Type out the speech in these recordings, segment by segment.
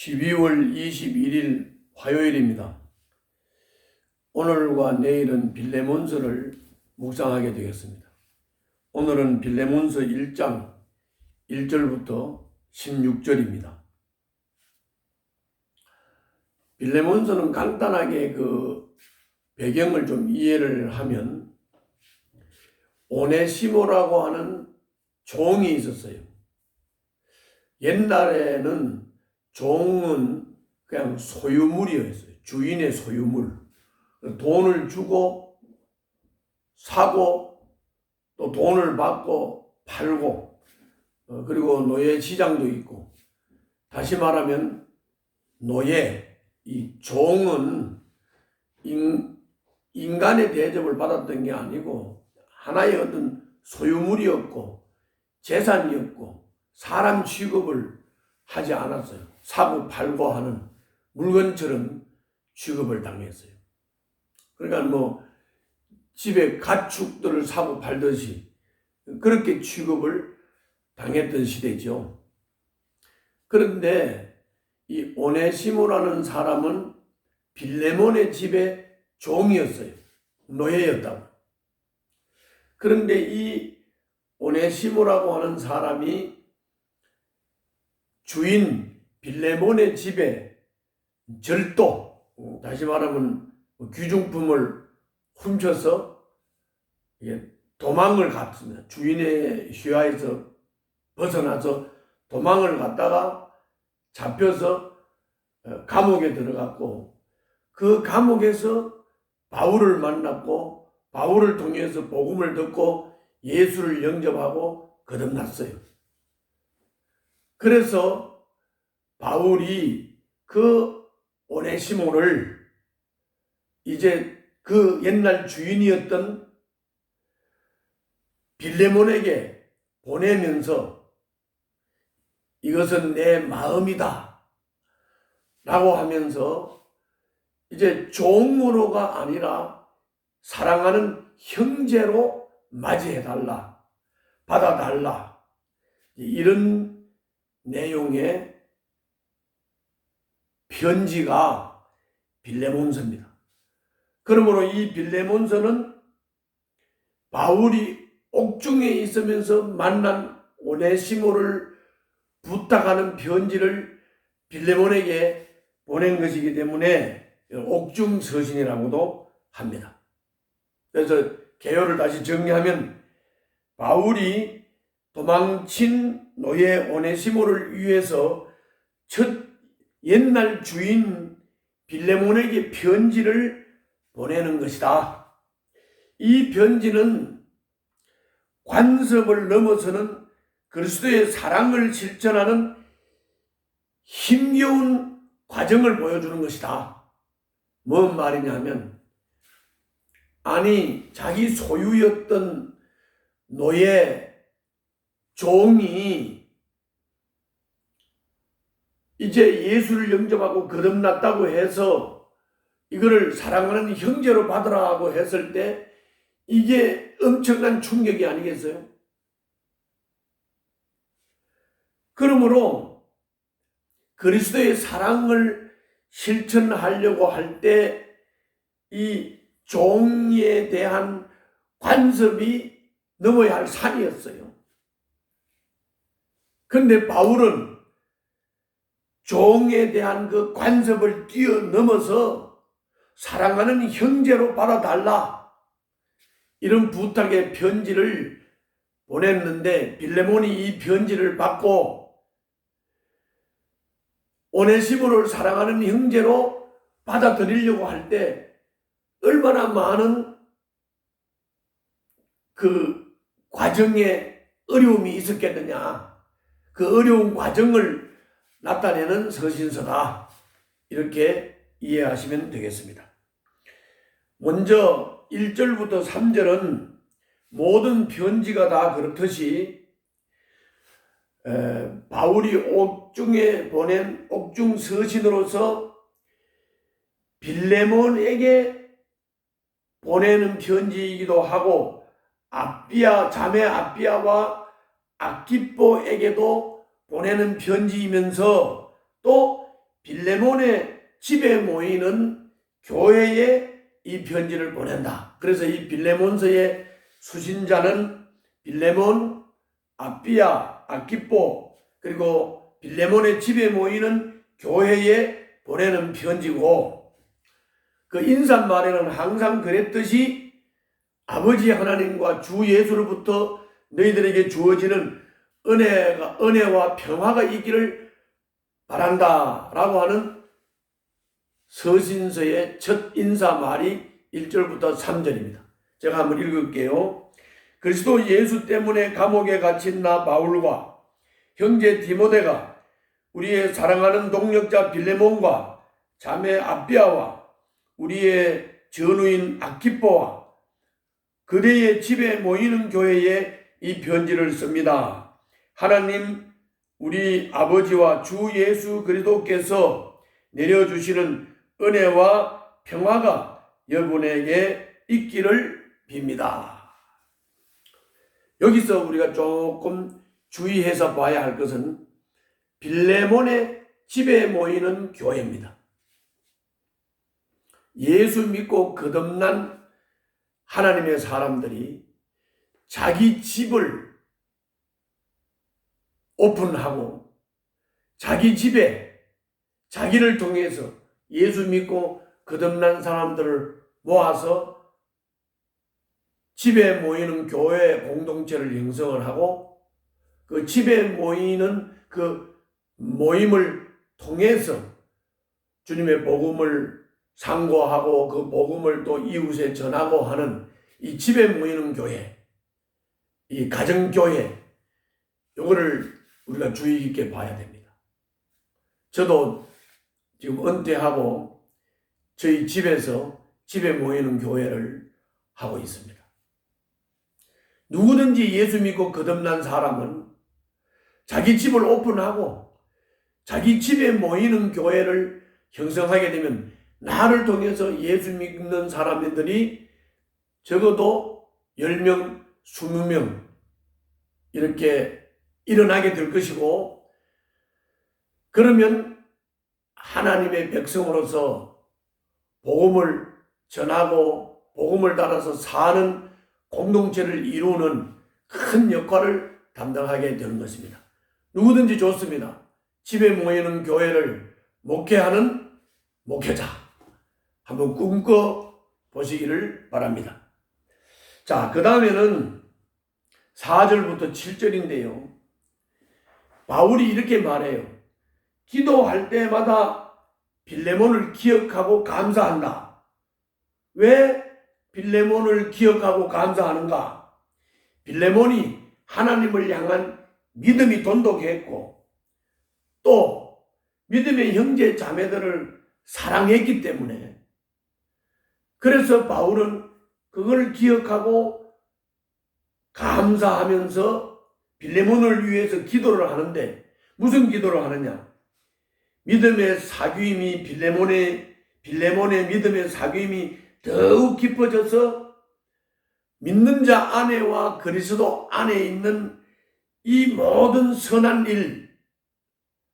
12월 21일 화요일입니다. 오늘과 내일은 빌레몬서를 묵상하게 되겠습니다. 오늘은 빌레몬서 1장 1절부터 16절입니다. 빌레몬서는 간단하게 그 배경을 좀 이해를 하면 오네시모라고 하는 종이 있었어요. 옛날에는 종은 그냥 소유물이었어요. 주인의 소유물. 돈을 주고 사고 또 돈을 받고 팔고 그리고 노예 시장도 있고, 다시 말하면 노예, 이 종은 인간의 대접을 받았던 게 아니고 하나의 어떤 소유물이었고 재산이었고 사람 취급을 하지 않았어요. 사고 팔고 하는 물건처럼 취급을 당했어요. 그러니까 집에 가축들을 사고 팔듯이 그렇게 취급을 당했던 시대죠. 그런데 이 오네시모라는 사람은 빌레몬의 집의 종이었어요. 노예였다고. 그런데 이 오네시모라고 하는 사람이 주인 빌레몬의 집에 절도, 다시 말하면 귀중품을 훔쳐서 도망을 갔습니다. 주인의 휘하에서 벗어나서 도망을 갔다가 잡혀서 감옥에 들어갔고, 그 감옥에서 바울을 만났고 바울을 통해서 복음을 듣고 예수를 영접하고 거듭났어요. 그래서 바울이 그 오네시모를 이제 그 옛날 주인이었던 빌레몬에게 보내면서 이것은 내 마음이다 라고 하면서 이제 종으로가 아니라 사랑하는 형제로 맞이해달라, 받아달라, 이런 내용의 편지가 빌레몬서입니다. 그러므로 이 빌레몬서는 바울이 옥중에 있으면서 만난 오네시모를 부탁하는 편지를 빌레몬에게 보낸 것이기 때문에 옥중 서신이라고도 합니다. 그래서 개요를 다시 정리하면 바울이 도망친 노예 오네시모를 위해서 첫 옛날 주인 빌레몬에게 편지를 보내는 것이다. 이 편지는 관습을 넘어서는 그리스도의 사랑을 실천하는 힘겨운 과정을 보여주는 것이다. 뭔 말이냐 하면, 아니 자기 소유였던 노예 종이 이제 예수를 영접하고 거듭났다고 해서 이거를 사랑하는 형제로 받으라고 했을 때 이게 엄청난 충격이 아니겠어요? 그러므로 그리스도의 사랑을 실천하려고 할 때 이 종에 대한 관습이 넘어야 할 산이었어요. 그런데 바울은 종에 대한 그 관습을 뛰어넘어서 사랑하는 형제로 받아달라, 이런 부탁의 편지를 보냈는데 빌레몬이 이 편지를 받고 오네시모를 사랑하는 형제로 받아들이려고 할 때 얼마나 많은 그 과정에 어려움이 있었겠느냐, 그 어려운 과정을 나타내는 서신서다, 이렇게 이해하시면 되겠습니다. 먼저 1절부터 3절은 모든 편지가 다 그렇듯이 바울이 옥중에 보낸 옥중 서신으로서 빌레몬에게 보내는 편지이기도 하고, 자매 아비아와 아키뽀에게도 보내는 편지이면서 또 빌레몬의 집에 모이는 교회에 이 편지를 보낸다. 그래서 이 빌레몬서의 수신자는 빌레몬, 아비야, 아키포, 그리고 빌레몬의 집에 모이는 교회에 보내는 편지고, 그 인사말에는 항상 그랬듯이 아버지 하나님과 주 예수로부터 너희들에게 주어지는 은혜와 평화가 있기를 바란다 라고 하는 서신서의 첫 인사말이 1절부터 3절입니다. 제가 한번 읽을게요. 그리스도 예수 때문에 감옥에 갇힌 나 바울과 형제 디모데가 우리의 사랑하는 동역자 빌레몬과 자매 아비아와 우리의 전우인 아키포와 그대의 집에 모이는 교회에 이 편지를 씁니다. 하나님 우리 아버지와 주 예수 그리스도께서 내려주시는 은혜와 평화가 여러분에게 있기를 빕니다. 여기서 우리가 조금 주의해서 봐야 할 것은 빌레몬의 집에 모이는 교회입니다. 예수 믿고 거듭난 하나님의 사람들이 자기 집을 오픈하고 자기 집에 자기를 통해서 예수 믿고 거듭난 사람들을 모아서 집에 모이는 교회 공동체를 형성을 하고 그 집에 모이는 그 모임을 통해서 주님의 복음을 상고하고 그 복음을 또 이웃에 전하고 하는 이 집에 모이는 교회, 이 가정교회, 이거를 우리가 주의 깊게 봐야 됩니다. 저도 지금 은퇴하고 저희 집에서 집에 모이는 교회를 하고 있습니다. 누구든지 예수 믿고 거듭난 사람은 자기 집을 오픈하고 자기 집에 모이는 교회를 형성하게 되면 나를 통해서 예수 믿는 사람들이 적어도 10명, 20명 이렇게 일어나게 될 것이고, 그러면 하나님의 백성으로서 복음을 전하고 복음을 따라서 사는 공동체를 이루는 큰 역할을 담당하게 되는 것입니다. 누구든지 좋습니다. 집에 모이는 교회를 목회하는 목회자 한번 꿈꿔 보시기를 바랍니다. 자, 그 다음에는 4절부터 7절인데요. 바울이 이렇게 말해요. 기도할 때마다 빌레몬을 기억하고 감사한다. 왜 빌레몬을 기억하고 감사하는가? 빌레몬이 하나님을 향한 믿음이 돈독했고 또 믿음의 형제 자매들을 사랑했기 때문에, 그래서 바울은 그걸 기억하고 감사하면서 빌레몬을 위해서 기도를 하는데, 무슨 기도를 하느냐? 믿음의 사귐이 빌레몬의 믿음의 사귐이 더욱 깊어져서 믿는 자 안에와 그리스도 안에 있는 이 모든 선한 일,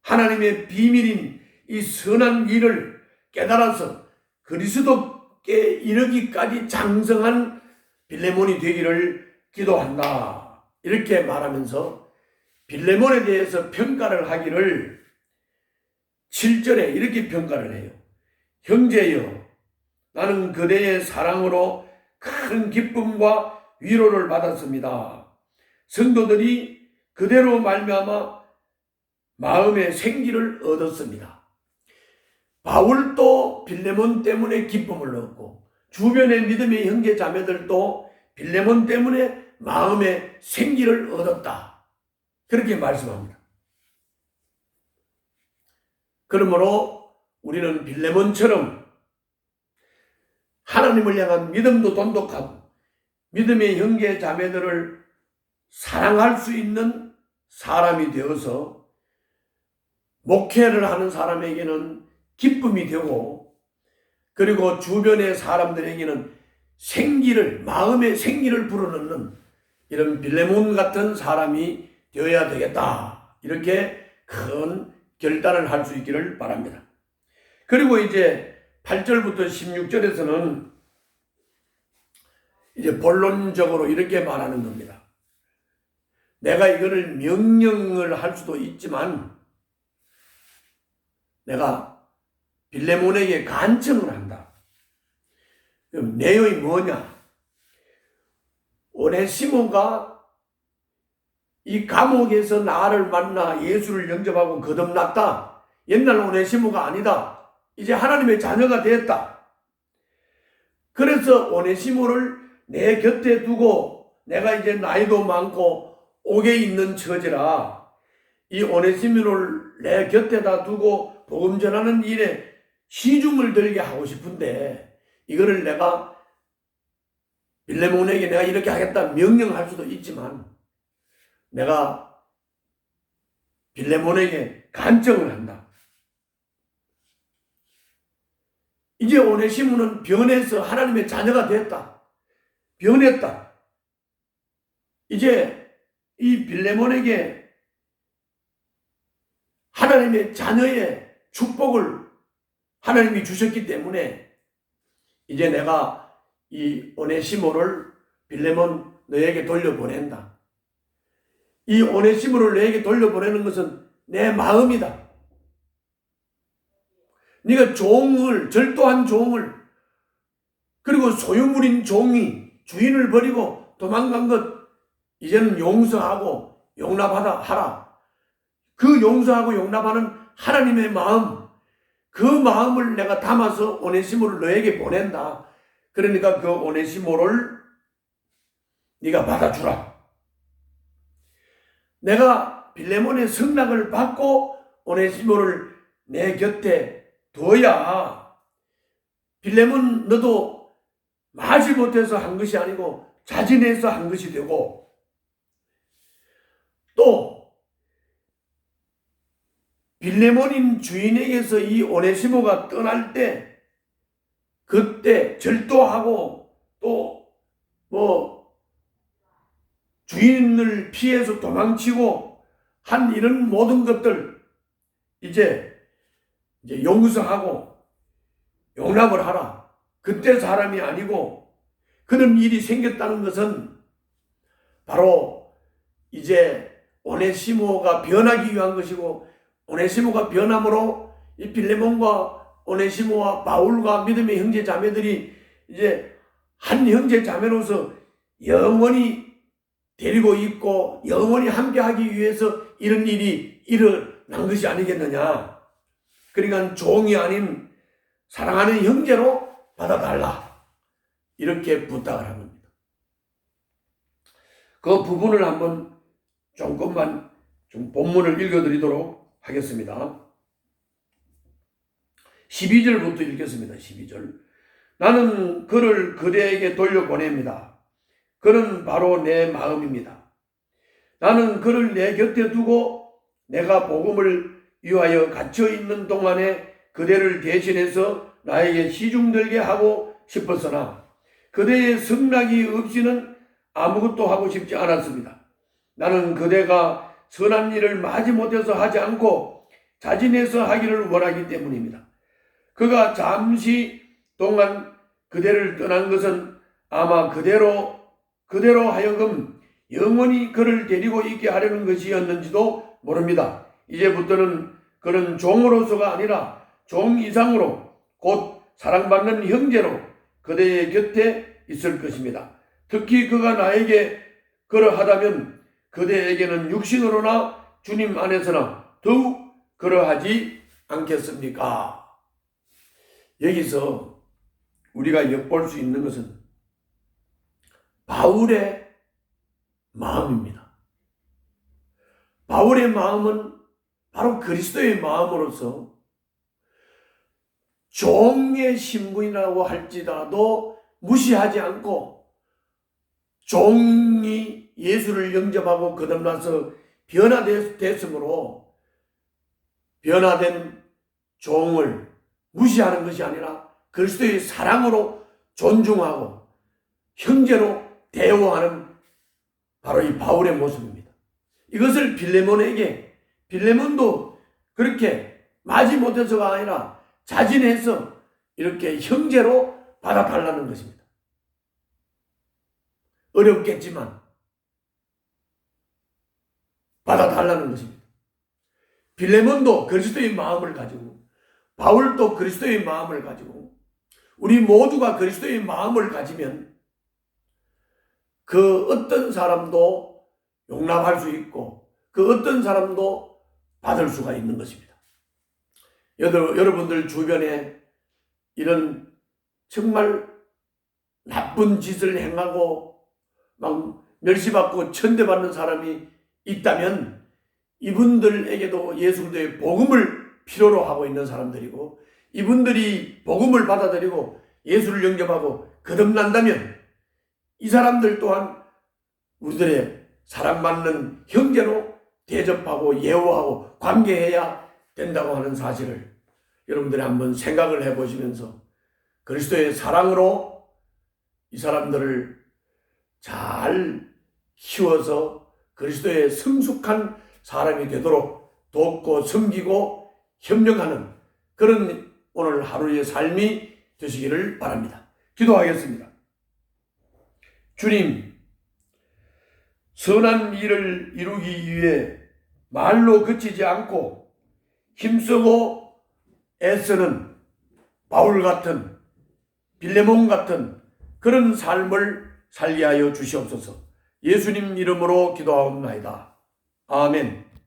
하나님의 비밀인 이 선한 일을 깨달아서 그리스도께 이르기까지 장성한 빌레몬이 되기를 기도한다. 이렇게 말하면서 빌레몬에 대해서 평가를 하기를 7절에 이렇게 평가를 해요. 형제여, 나는 그대의 사랑으로 큰 기쁨과 위로를 받았습니다. 성도들이 그대로 말미암아 마음의 생기를 얻었습니다. 바울도 빌레몬 때문에 기쁨을 얻고 주변의 믿음의 형제 자매들도 빌레몬 때문에 마음의 생기를 얻었다. 그렇게 말씀합니다. 그러므로 우리는 빌레몬처럼 하나님을 향한 믿음도 돈독하고 믿음의 형제 자매들을 사랑할 수 있는 사람이 되어서 목회를 하는 사람에게는 기쁨이 되고, 그리고 주변의 사람들에게는 생기를, 마음의 생기를 불어넣는 이런 빌레몬 같은 사람이 되어야 되겠다. 이렇게 큰 결단을 할 수 있기를 바랍니다. 그리고 이제 8절부터 16절에서는 이제 본론적으로 이렇게 말하는 겁니다. 내가 이거를 명령을 할 수도 있지만 내가 빌레몬에게 간청을 한다. 그럼 내용이 뭐냐? 오네시모가 이 감옥에서 나를 만나 예수를 영접하고 거듭났다. 옛날 오네시모가 아니다. 이제 하나님의 자녀가 되었다. 그래서 오네시모를 내 곁에 두고 내가 이제 나이도 많고 옥에 있는 처지라 이 오네시모를 내 곁에다 두고 복음 전하는 일에 시중을 들게 하고 싶은데 이거를 내가 빌레몬에게 내가 이렇게 하겠다 명령할 수도 있지만 내가 빌레몬에게 간청을 한다. 이제 오네시모는 변해서 하나님의 자녀가 됐다. 변했다. 이제 이 빌레몬에게 하나님의 자녀의 축복을 하나님이 주셨기 때문에 이제 내가 이 오네시모를 빌레몬 너에게 돌려보낸다. 이 오네시모를 너에게 돌려보내는 것은 내 마음이다. 네가 절도한 종을 그리고 소유물인 종이 주인을 버리고 도망간 것 이제는 용서하고 하라. 그 용서하고 용납하는 하나님의 마음, 그 마음을 내가 담아서 오네시모를 너에게 보낸다. 그러니까 그 오네시모를 네가 받아주라. 내가 빌레몬의 승낙을 받고 오네시모를 내 곁에 둬야 빌레몬 너도 마지 못해서 한 것이 아니고 자진해서 한 것이 되고 또 빌레몬인 주인에게서 이 오네시모가 떠날 때 그때 절도하고 또 주인을 피해서 도망치고 한 이런 모든 것들 이제 용서하고 용납을 하라. 그때 사람이 아니고 그런 일이 생겼다는 것은 바로 이제 오네시모가 변하기 위한 것이고 오네시모가 변함으로 이 빌레몬과 오네시모와 바울과 믿음의 형제 자매들이 이제 한 형제 자매로서 영원히 데리고 있고 영원히 함께하기 위해서 이런 일이 일어난 것이 아니겠느냐. 그러니까 종이 아닌 사랑하는 형제로 받아달라. 이렇게 부탁을 한 겁니다. 그 부분을 한번 조금만 좀 본문을 읽어드리도록 하겠습니다. 12절부터 읽겠습니다. 12절. 나는 그를 그대에게 돌려보냅니다. 그는 바로 내 마음입니다. 나는 그를 내 곁에 두고 내가 복음을 위하여 갇혀있는 동안에 그대를 대신해서 나에게 시중들게 하고 싶었으나 그대의 승낙이 없이는 아무것도 하고 싶지 않았습니다. 나는 그대가 선한 일을 마지 못해서 하지 않고 자진해서 하기를 원하기 때문입니다. 그가 잠시 동안 그대를 떠난 것은 아마 그대로 하여금 영원히 그를 데리고 있게 하려는 것이었는지도 모릅니다. 이제부터는 그는 종으로서가 아니라 종 이상으로 곧 사랑받는 형제로 그대의 곁에 있을 것입니다. 특히 그가 나에게 그러하다면 그대에게는 육신으로나 주님 안에서나 더욱 그러하지 않겠습니까? 여기서 우리가 엿볼 수 있는 것은 바울의 마음입니다. 바울의 마음은 바로 그리스도의 마음으로서 종의 신분이라고 할지라도 무시하지 않고 종이 예수를 영접하고 거듭나서 변화됐으므로 변화된 종을 무시하는 것이 아니라 그리스도의 사랑으로 존중하고 형제로 대우하는 바로 이 바울의 모습입니다. 이것을 빌레몬도 그렇게 마지 못해서가 아니라 자진해서 이렇게 형제로 받아달라는 것입니다. 어렵겠지만 받아달라는 것입니다. 빌레몬도 그리스도의 마음을 가지고, 바울도 그리스도의 마음을 가지고, 우리 모두가 그리스도의 마음을 가지면 그 어떤 사람도 용납할 수 있고 그 어떤 사람도 받을 수가 있는 것입니다. 여러분들 주변에 이런 정말 나쁜 짓을 행하고 막 멸시받고 천대받는 사람이 있다면 이분들에게도 예수 그리스도의 복음을 필요로 하고 있는 사람들이고, 이분들이 복음을 받아들이고 예수를 영접하고 거듭난다면 이 사람들 또한 우리들의 사랑받는 형제로 대접하고 예우하고 관계해야 된다고 하는 사실을 여러분들이 한번 생각을 해보시면서 그리스도의 사랑으로 이 사람들을 잘 키워서 그리스도의 성숙한 사람이 되도록 돕고 섬기고 협력하는 그런 오늘 하루의 삶이 되시기를 바랍니다. 기도하겠습니다. 주님, 선한 일을 이루기 위해 말로 그치지 않고 힘쓰고 애쓰는 바울 같은, 빌레몬 같은 그런 삶을 살게 하여 주시옵소서. 예수님 이름으로 기도하옵나이다. 아멘.